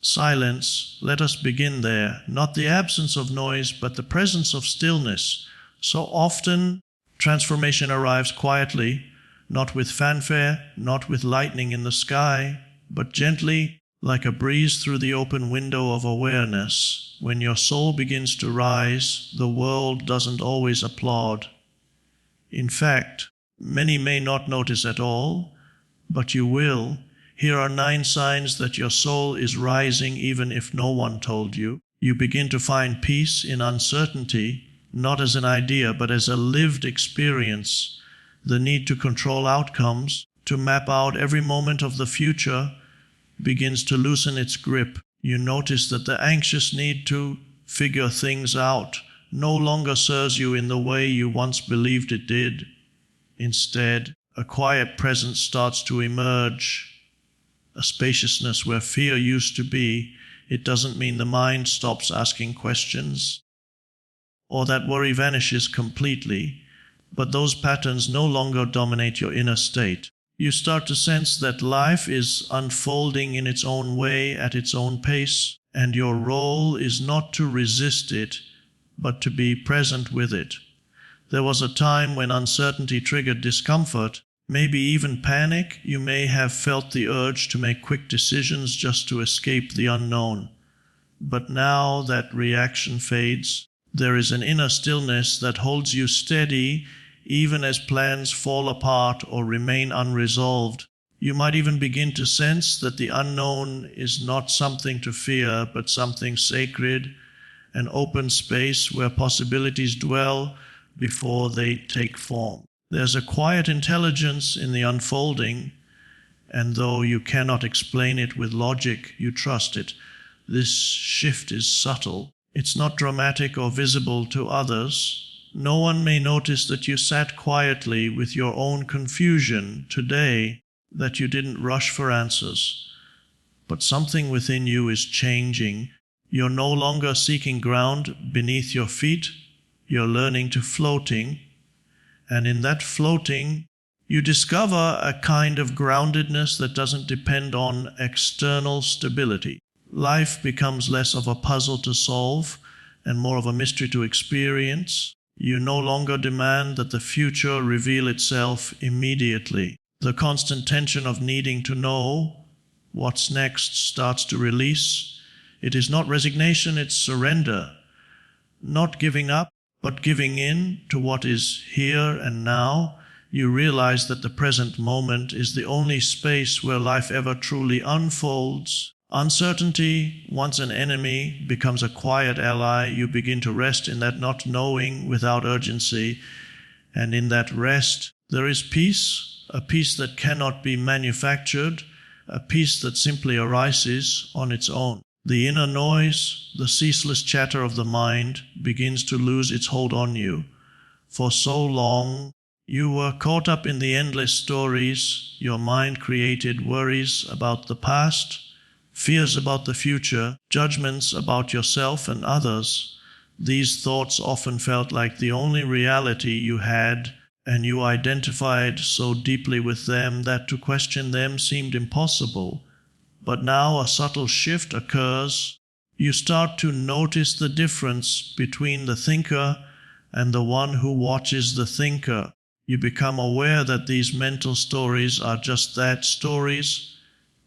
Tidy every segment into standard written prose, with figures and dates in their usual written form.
Silence, let us begin there. Not the absence of noise, but the presence of stillness. So often, transformation arrives quietly, not with fanfare, not with lightning in the sky, but gently, like a breeze through the open window of awareness. When your soul begins to rise, the world doesn't always applaud. In fact, many may not notice at all, but you will. Here are 9 signs that your soul is rising even if no one told you. You begin to find peace in uncertainty, not as an idea, but as a lived experience. The need to control outcomes, to map out every moment of the future, begins to loosen its grip. You notice that the anxious need to figure things out no longer serves you in the way you once believed it did. Instead, a quiet presence starts to emerge, a spaciousness where fear used to be. It doesn't mean the mind stops asking questions or that worry vanishes completely, but those patterns no longer dominate your inner state. You start to sense that life is unfolding in its own way, at its own pace, and your role is not to resist it, but to be present with it. There was a time when uncertainty triggered discomfort, maybe even panic. You may have felt the urge to make quick decisions just to escape the unknown. But now that reaction fades. There is an inner stillness that holds you steady even as plans fall apart or remain unresolved. You might even begin to sense that the unknown is not something to fear, but something sacred, an open space where possibilities dwell before they take form. There's a quiet intelligence in the unfolding, and though you cannot explain it with logic, you trust it. This shift is subtle. It's not dramatic or visible to others. No one may notice that you sat quietly with your own confusion today, that you didn't rush for answers. But something within you is changing. You're no longer seeking ground beneath your feet. You're learning to floating. And in that floating, you discover a kind of groundedness that doesn't depend on external stability. Life becomes less of a puzzle to solve and more of a mystery to experience. You no longer demand that the future reveal itself immediately. The constant tension of needing to know what's next starts to release. It is not resignation, it's surrender. Not giving up, but giving in to what is here and now. You realize that the present moment is the only space where life ever truly unfolds. Uncertainty, once an enemy, becomes a quiet ally. You begin to rest in that not knowing without urgency. And in that rest, there is peace, a peace that cannot be manufactured, a peace that simply arises on its own. The inner noise, the ceaseless chatter of the mind, begins to lose its hold on you. For so long, you were caught up in the endless stories. Your mind created worries about the past, fears about the future, judgments about yourself and others. These thoughts often felt like the only reality you had, and you identified so deeply with them that to question them seemed impossible. But now a subtle shift occurs. You start to notice the difference between the thinker and the one who watches the thinker. You become aware that these mental stories are just that, stories,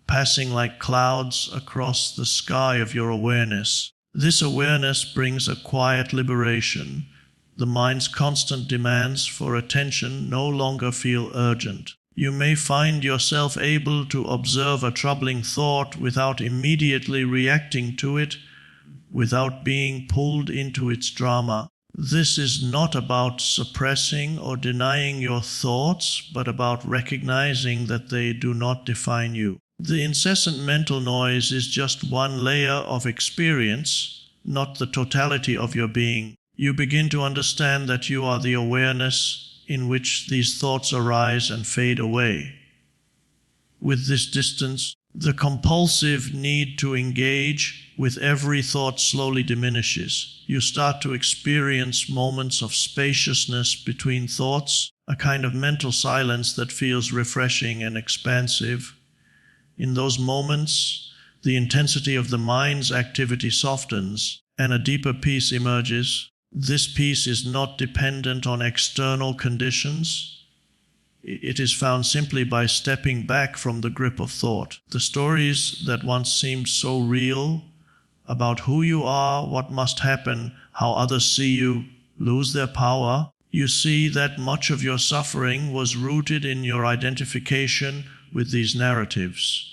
passing like clouds across the sky of your awareness. This awareness brings a quiet liberation. The mind's constant demands for attention no longer feel urgent. You may find yourself able to observe a troubling thought without immediately reacting to it, without being pulled into its drama. This is not about suppressing or denying your thoughts, but about recognizing that they do not define you. The incessant mental noise is just one layer of experience, not the totality of your being. You begin to understand that you are the awareness in which these thoughts arise and fade away. With this distance, the compulsive need to engage with every thought slowly diminishes. You start to experience moments of spaciousness between thoughts, a kind of mental silence that feels refreshing and expansive. In those moments, the intensity of the mind's activity softens, and a deeper peace emerges. This peace is not dependent on external conditions. It is found simply by stepping back from the grip of thought. The stories that once seemed so real about who you are, what must happen, how others see you, lose their power. You see that much of your suffering was rooted in your identification with these narratives.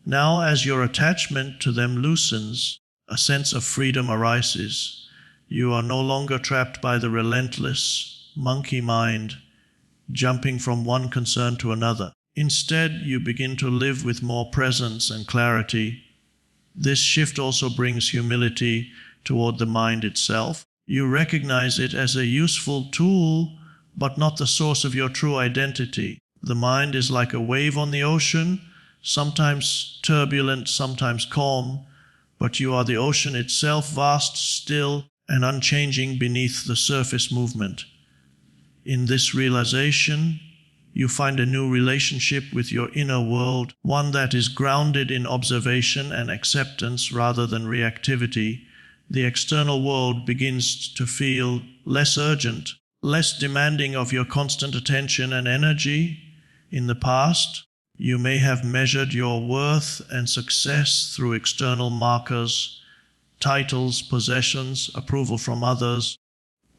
Now, as your attachment to them loosens, a sense of freedom arises. You are no longer trapped by the relentless monkey mind, jumping from one concern to another. Instead, you begin to live with more presence and clarity. This shift also brings humility toward the mind itself. You recognize it as a useful tool, but not the source of your true identity. The mind is like a wave on the ocean, sometimes turbulent, sometimes calm, but you are the ocean itself, vast, still, and unchanging beneath the surface movement. In this realization, you find a new relationship with your inner world, one that is grounded in observation and acceptance rather than reactivity. The external world begins to feel less urgent, less demanding of your constant attention and energy. In the past, you may have measured your worth and success through external markers, titles, possessions, approval from others,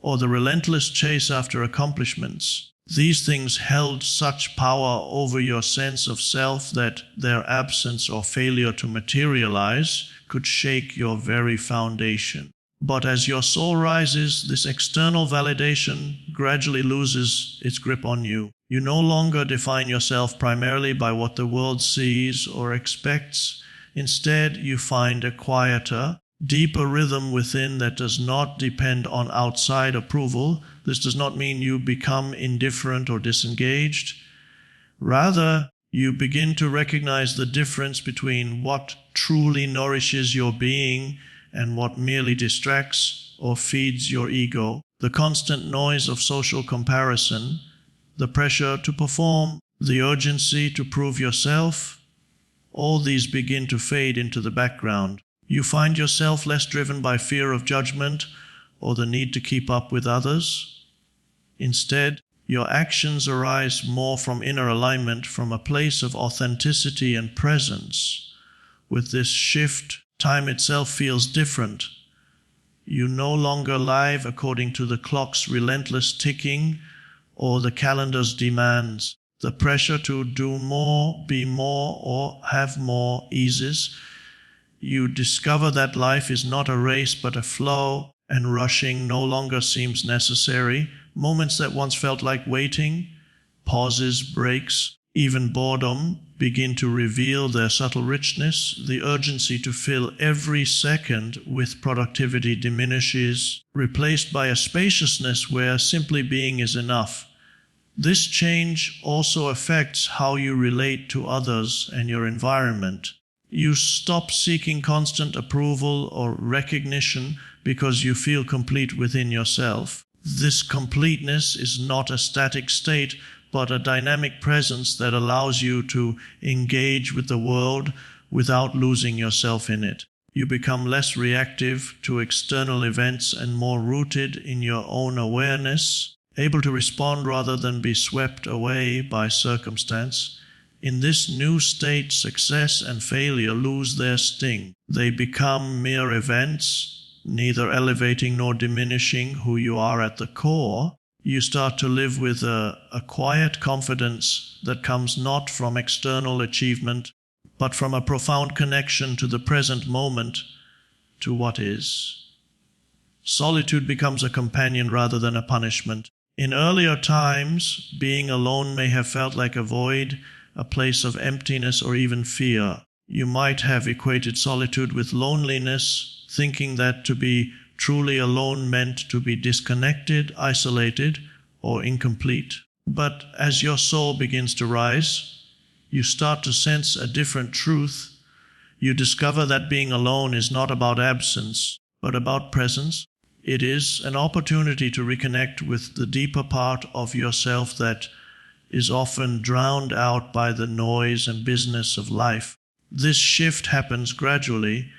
or the relentless chase after accomplishments. These things held such power over your sense of self that their absence or failure to materialize could shake your very foundation. But as your soul rises, this external validation gradually loses its grip on you. You no longer define yourself primarily by what the world sees or expects. Instead, you find a quieter, deeper rhythm within that does not depend on outside approval. This does not mean you become indifferent or disengaged. Rather, you begin to recognize the difference between what truly nourishes your being and what merely distracts or feeds your ego. The constant noise of social comparison, the pressure to perform, the urgency to prove yourself, all these begin to fade into the background. You find yourself less driven by fear of judgment or the need to keep up with others. Instead, your actions arise more from inner alignment, from a place of authenticity and presence. With this shift, time itself feels different. You no longer live according to the clock's relentless ticking or the calendar's demands. The pressure to do more, be more, or have more eases. You discover that life is not a race but a flow, and rushing no longer seems necessary. Moments that once felt like waiting, pauses, breaks, even boredom begin to reveal their subtle richness. The urgency to fill every second with productivity diminishes, replaced by a spaciousness where simply being is enough. This change also affects how you relate to others and your environment. You stop seeking constant approval or recognition because you feel complete within yourself. This completeness is not a static state, but a dynamic presence that allows you to engage with the world without losing yourself in it. You become less reactive to external events and more rooted in your own awareness, able to respond rather than be swept away by circumstance. In this new state, success and failure lose their sting. They become mere events, neither elevating nor diminishing who you are at the core. You start to live with a quiet confidence that comes not from external achievement, but from a profound connection to the present moment, to what is. Solitude becomes a companion rather than a punishment. In earlier times, being alone may have felt like a void, a place of emptiness or even fear. You might have equated solitude with loneliness, thinking that to be truly alone meant to be disconnected, isolated, or incomplete. But as your soul begins to rise, you start to sense a different truth. You discover that being alone is not about absence, but about presence. It is an opportunity to reconnect with the deeper part of yourself that is often drowned out by the noise and business of life. This shift happens gradually.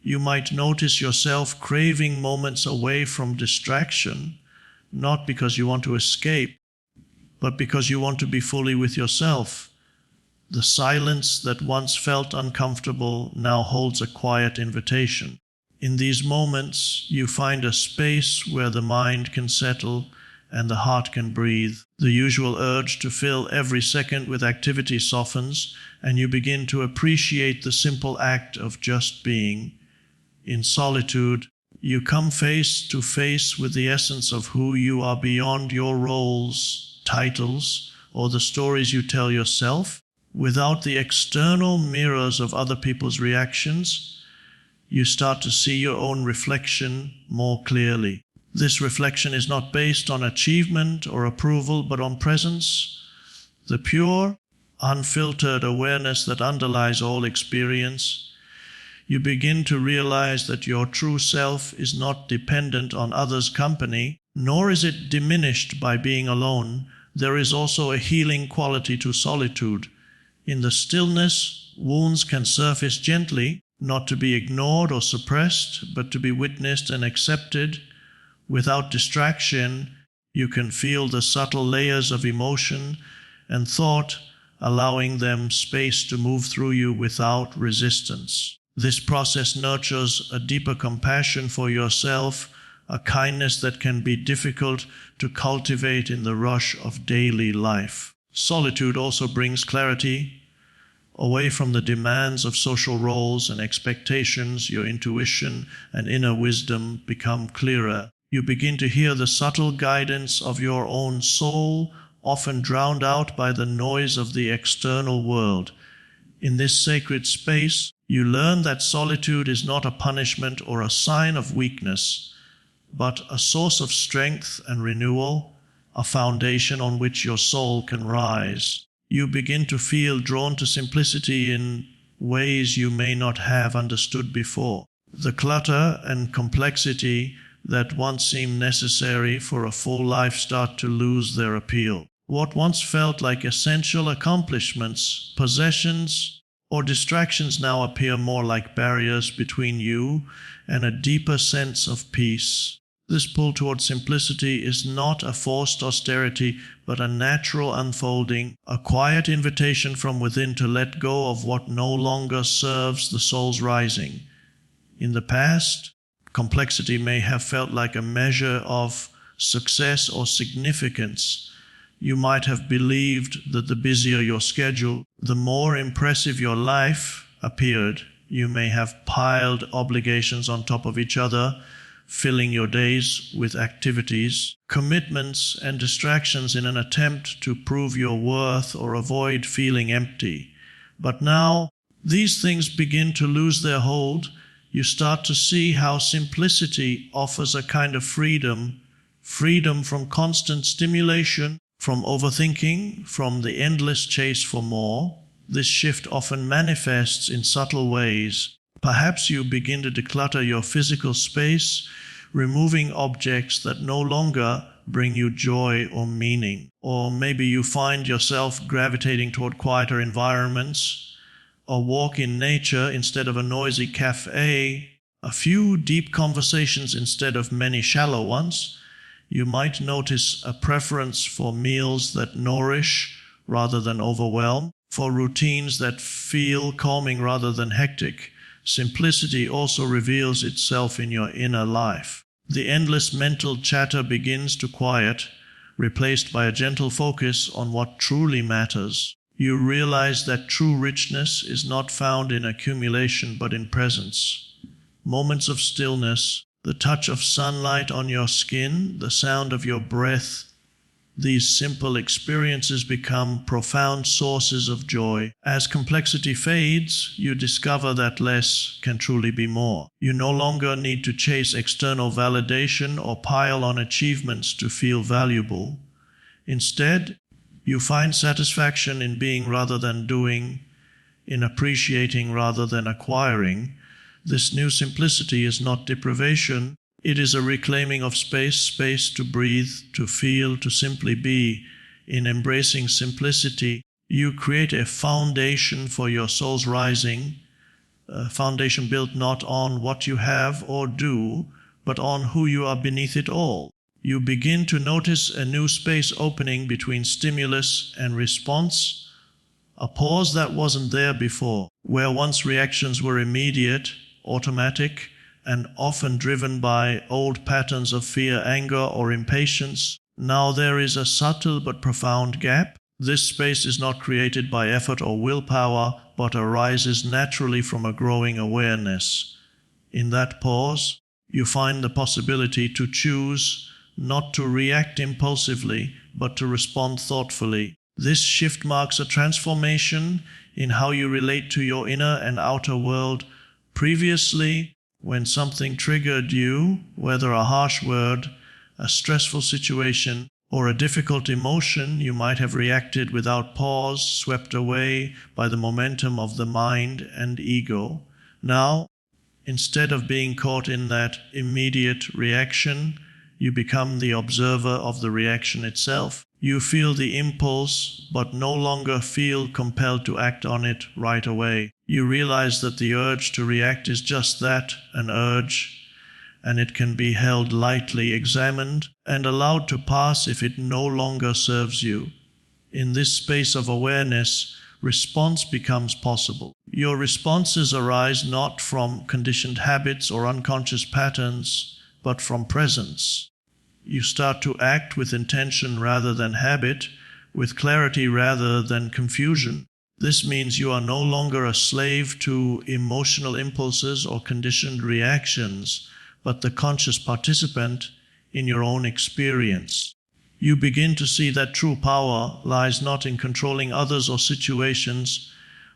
You might notice yourself craving moments away from distraction, not because you want to escape, but because you want to be fully with yourself. The silence that once felt uncomfortable now holds a quiet invitation. In these moments, you find a space where the mind can settle and the heart can breathe. The usual urge to fill every second with activity softens, and you begin to appreciate the simple act of just being. In solitude, you come face to face with the essence of who you are beyond your roles, titles, or the stories you tell yourself. Without the external mirrors of other people's reactions, you start to see your own reflection more clearly. This reflection is not based on achievement or approval, but on presence, the pure, unfiltered awareness that underlies all experience. You begin to realize that your true self is not dependent on others' company, nor is it diminished by being alone. There is also a healing quality to solitude. In the stillness, wounds can surface gently, not to be ignored or suppressed, but to be witnessed and accepted. Without distraction, you can feel the subtle layers of emotion and thought, allowing them space to move through you without resistance. This process nurtures a deeper compassion for yourself, a kindness that can be difficult to cultivate in the rush of daily life. Solitude also brings clarity. Away from the demands of social roles and expectations, your intuition and inner wisdom become clearer. You begin to hear the subtle guidance of your own soul, often drowned out by the noise of the external world. In this sacred space, you learn that solitude is not a punishment or a sign of weakness, but a source of strength and renewal, a foundation on which your soul can rise. You begin to feel drawn to simplicity in ways you may not have understood before. The clutter and complexity that once seemed necessary for a full life start to lose their appeal. What once felt like essential accomplishments, possessions, or distractions now appear more like barriers between you and a deeper sense of peace. This pull toward simplicity is not a forced austerity, but a natural unfolding, a quiet invitation from within to let go of what no longer serves the soul's rising. In the past, complexity may have felt like a measure of success or significance. You might have believed that the busier your schedule, the more impressive your life appeared. You may have piled obligations on top of each other, filling your days with activities, commitments, and distractions in an attempt to prove your worth or avoid feeling empty. But now, these things begin to lose their hold. You start to see how simplicity offers a kind of freedom from constant stimulation, from overthinking, from the endless chase for more. This shift often manifests in subtle ways. Perhaps you begin to declutter your physical space, removing objects that no longer bring you joy or meaning. Or maybe you find yourself gravitating toward quieter environments, a walk in nature instead of a noisy cafe, a few deep conversations instead of many shallow ones. You might notice a preference for meals that nourish rather than overwhelm, for routines that feel calming rather than hectic. Simplicity also reveals itself in your inner life. The endless mental chatter begins to quiet, replaced by a gentle focus on what truly matters. You realize that true richness is not found in accumulation but in presence. Moments of stillness, the touch of sunlight on your skin, the sound of your breath, these simple experiences become profound sources of joy. As complexity fades, you discover that less can truly be more. You no longer need to chase external validation or pile on achievements to feel valuable. Instead, you find satisfaction in being rather than doing, in appreciating rather than acquiring. This new simplicity is not deprivation. It is a reclaiming of space to breathe, to feel, to simply be. In embracing simplicity, You create a foundation for your soul's rising, a foundation built not on what you have or do, but on who you are beneath it all. You begin to notice a new space opening between stimulus and response, a pause that wasn't there before, where once reactions were immediate, automatic, and often driven by old patterns of fear, anger, or impatience. Now there is a subtle but profound gap. This space is not created by effort or willpower, but arises naturally from a growing awareness. In that pause, you find the possibility to choose not to react impulsively, but to respond thoughtfully. This shift marks a transformation in how you relate to your inner and outer world. Previously, when something triggered you, whether a harsh word, a stressful situation, or a difficult emotion, you might have reacted without pause, swept away by the momentum of the mind and ego. Now, instead of being caught in that immediate reaction, you become the observer of the reaction itself. You feel the impulse, but no longer feel compelled to act on it right away. You realize that the urge to react is just that, an urge, and it can be held lightly, examined, and allowed to pass if it no longer serves you. In this space of awareness, response becomes possible. Your responses arise not from conditioned habits or unconscious patterns, but from presence. You start to act with intention rather than habit, with clarity rather than confusion. This means you are no longer a slave to emotional impulses or conditioned reactions, but the conscious participant in your own experience. You begin to see that true power lies not in controlling others or situations,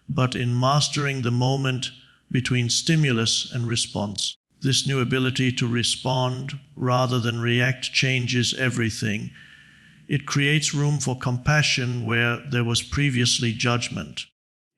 but in mastering the moment between stimulus and response. This new ability to respond rather than react changes everything. It creates room for compassion where there was previously judgment.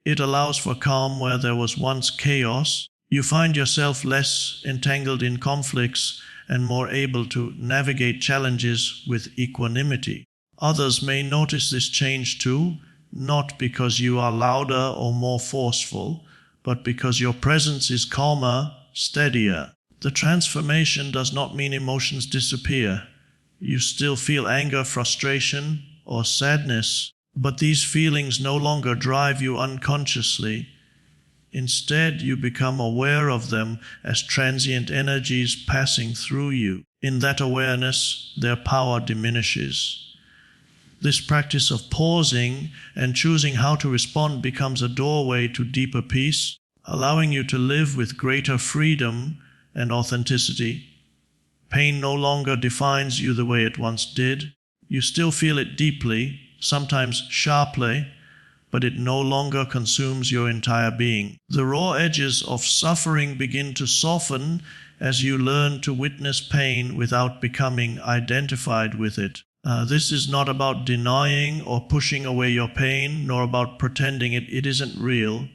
It allows for calm where there was once chaos. You find yourself less entangled in conflicts and more able to navigate challenges with equanimity. Others may notice this change too, not because you are louder or more forceful, but because your presence is calmer, steadier. The transformation does not mean emotions disappear. You still feel anger, frustration, or sadness, but these feelings no longer drive you unconsciously. Instead, you become aware of them as transient energies passing through you. In that awareness, their power diminishes. This practice of pausing and choosing how to respond becomes a doorway to deeper peace, allowing you to live with greater freedom and authenticity. Pain no longer defines you the way it once did. You still feel it deeply, sometimes sharply, but it no longer consumes your entire being. The raw edges of suffering begin to soften as you learn to witness pain without becoming identified with it. This is not about denying or pushing away your pain, nor about pretending it isn't real.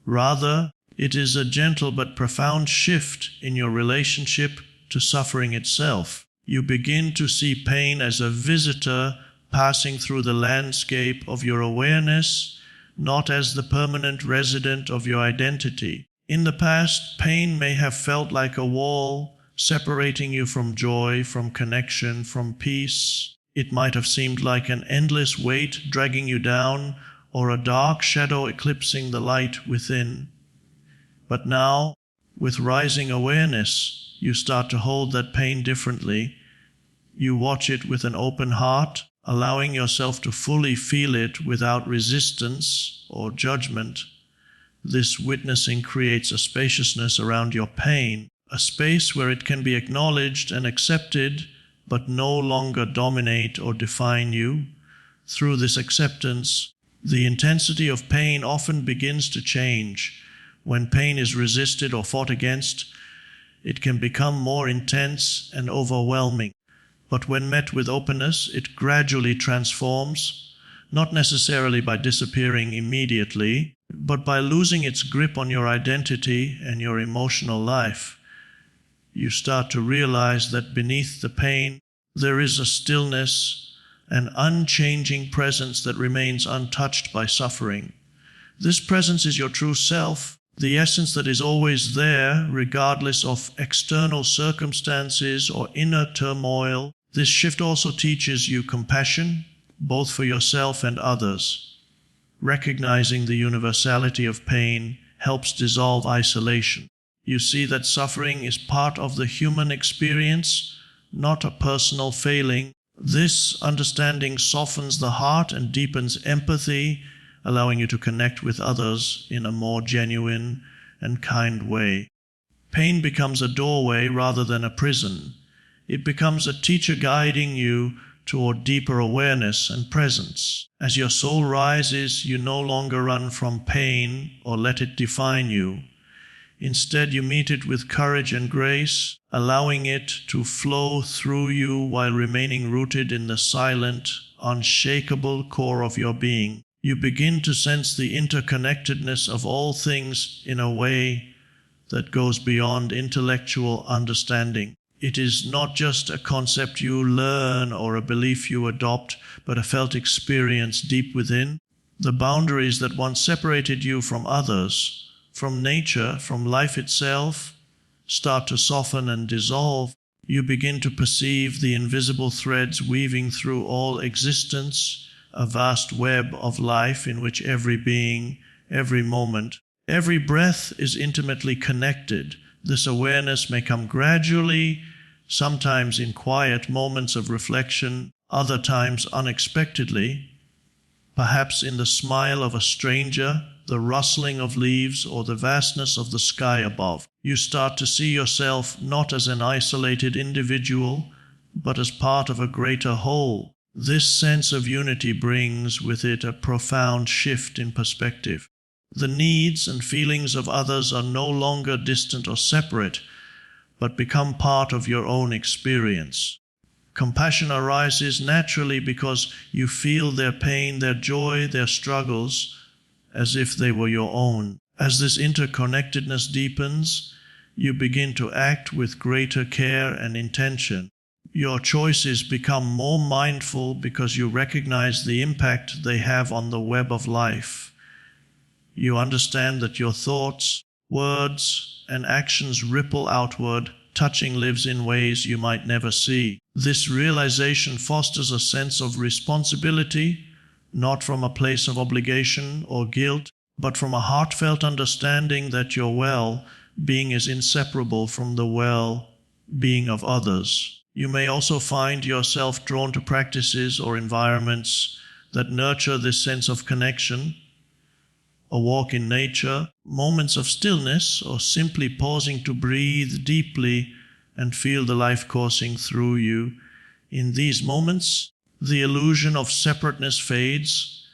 Rather, it is a gentle but profound shift in your relationship to suffering itself. You begin to see pain as a visitor passing through the landscape of your awareness, not as the permanent resident of your identity. In the past, pain may have felt like a wall separating you from joy, from connection, from peace. It might have seemed like an endless weight dragging you down, or a dark shadow eclipsing the light within. But now, with rising awareness, you start to hold that pain differently. You watch it with an open heart, allowing yourself to fully feel it without resistance or judgment. This witnessing creates a spaciousness around your pain, a space where it can be acknowledged and accepted, but no longer dominate or define you. Through this acceptance, the intensity of pain often begins to change. When pain is resisted or fought against, it can become more intense and overwhelming. But when met with openness, it gradually transforms, not necessarily by disappearing immediately, but by losing its grip on your identity and your emotional life. You start to realize that beneath the pain, there is a stillness, an unchanging presence that remains untouched by suffering. This presence is your true self, the essence that is always there, regardless of external circumstances or inner turmoil. This shift also teaches you compassion, both for yourself and others. Recognizing the universality of pain helps dissolve isolation. You see that suffering is part of the human experience, not a personal failing. This understanding softens the heart and deepens empathy, allowing you to connect with others in a more genuine and kind way. Pain becomes a doorway rather than a prison. It becomes a teacher guiding you toward deeper awareness and presence. As your soul rises, you no longer run from pain or let it define you. Instead, you meet it with courage and grace, allowing it to flow through you while remaining rooted in the silent, unshakable core of your being. You begin to sense the interconnectedness of all things in a way that goes beyond intellectual understanding. It is not just a concept you learn or a belief you adopt, but a felt experience deep within. The boundaries that once separated you from others, from nature, from life itself, start to soften and dissolve. You begin to perceive the invisible threads weaving through all existence, a vast web of life in which every being, every moment, every breath is intimately connected. This awareness may come gradually, sometimes in quiet moments of reflection, other times unexpectedly, perhaps in the smile of a stranger, the rustling of leaves, or the vastness of the sky above. You start to see yourself not as an isolated individual, but as part of a greater whole. This sense of unity brings with it a profound shift in perspective. The needs and feelings of others are no longer distant or separate, but become part of your own experience. Compassion arises naturally because you feel their pain, their joy, their struggles, as if they were your own. As this interconnectedness deepens, you begin to act with greater care and intention. Your choices become more mindful because you recognize the impact they have on the web of life. You understand that your thoughts, words, and actions ripple outward, touching lives in ways you might never see. This realization fosters a sense of responsibility, not from a place of obligation or guilt, but from a heartfelt understanding that your well-being is inseparable from the well-being of others. You may also find yourself drawn to practices or environments that nurture this sense of connection. A walk in nature, moments of stillness, or simply pausing to breathe deeply and feel the life coursing through you. In these moments, the illusion of separateness fades,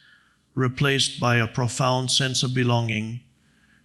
replaced by a profound sense of belonging.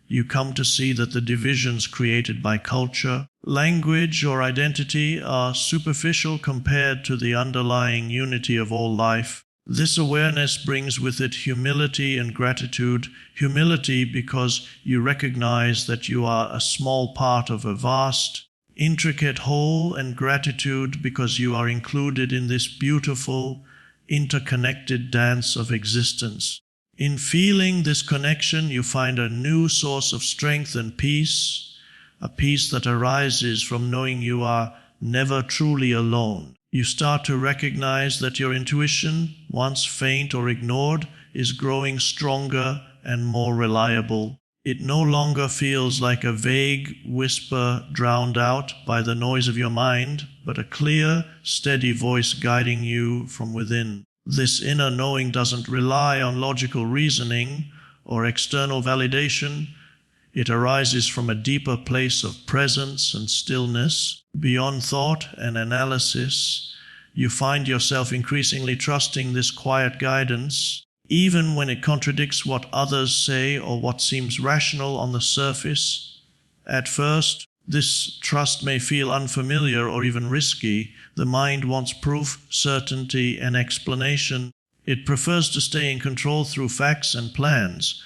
You come to see that the divisions created by culture, language, or identity are superficial compared to the underlying unity of all life. This awareness brings with it humility and gratitude. Humility because you recognize that you are a small part of a vast, intricate whole, and gratitude because you are included in this beautiful, interconnected dance of existence. In feeling this connection, you find a new source of strength and peace, a peace that arises from knowing you are never truly alone. You start to recognize that your intuition, once faint or ignored, is growing stronger and more reliable. It no longer feels like a vague whisper drowned out by the noise of your mind, but a clear, steady voice guiding you from within. This inner knowing doesn't rely on logical reasoning or external validation. It arises from a deeper place of presence and stillness. Beyond thought and analysis, you find yourself increasingly trusting this quiet guidance, even when it contradicts what others say or what seems rational on the surface. At first, this trust may feel unfamiliar or even risky. The mind wants proof, certainty, and explanation. It prefers to stay in control through facts and plans.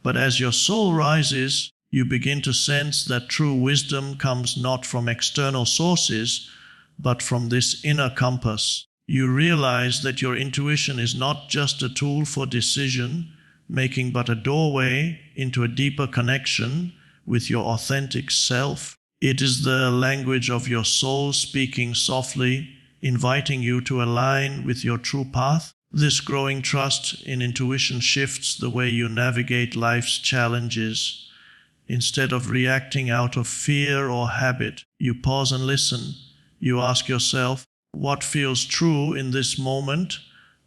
But as your soul rises, you begin to sense that true wisdom comes not from external sources, but from this inner compass. You realize that your intuition is not just a tool for decision making, but a doorway into a deeper connection with your authentic self. It is the language of your soul speaking softly, inviting you to align with your true path. This growing trust in intuition shifts the way you navigate life's challenges. Instead of reacting out of fear or habit, you pause and listen. You ask yourself, what feels true in this moment?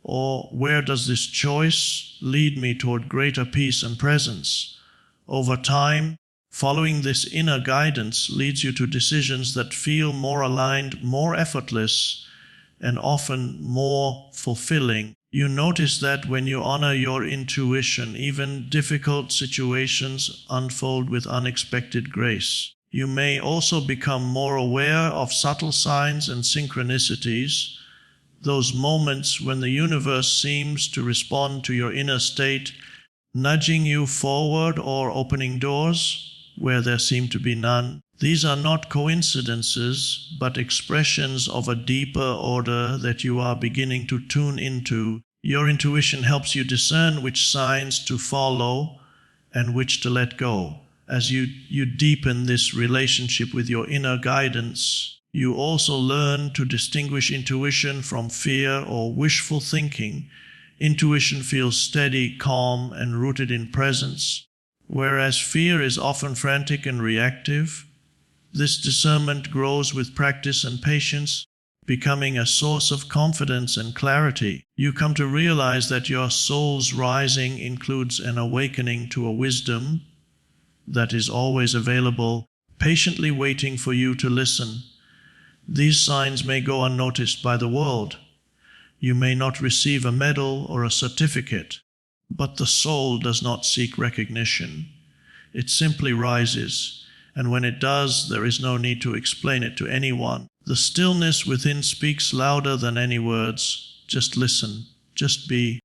Or where does this choice lead me toward greater peace and presence? Over time, following this inner guidance leads you to decisions that feel more aligned, more effortless, and often more fulfilling. You notice that when you honor your intuition, even difficult situations unfold with unexpected grace. You may also become more aware of subtle signs and synchronicities, those moments when the universe seems to respond to your inner state, nudging you forward or opening doors where there seem to be none. These are not coincidences, but expressions of a deeper order that you are beginning to tune into. Your intuition helps you discern which signs to follow and which to let go. As you deepen this relationship with your inner guidance, you also learn to distinguish intuition from fear or wishful thinking. Intuition feels steady, calm, and rooted in presence, whereas fear is often frantic and reactive. This discernment grows with practice and patience, becoming a source of confidence and clarity. You come to realize that your soul's rising includes an awakening to a wisdom that is always available, patiently waiting for you to listen. These signs may go unnoticed by the world. You may not receive a medal or a certificate, but the soul does not seek recognition. It simply rises, and when it does, there is no need to explain it to anyone. The stillness within speaks louder than any words. Just listen, just be.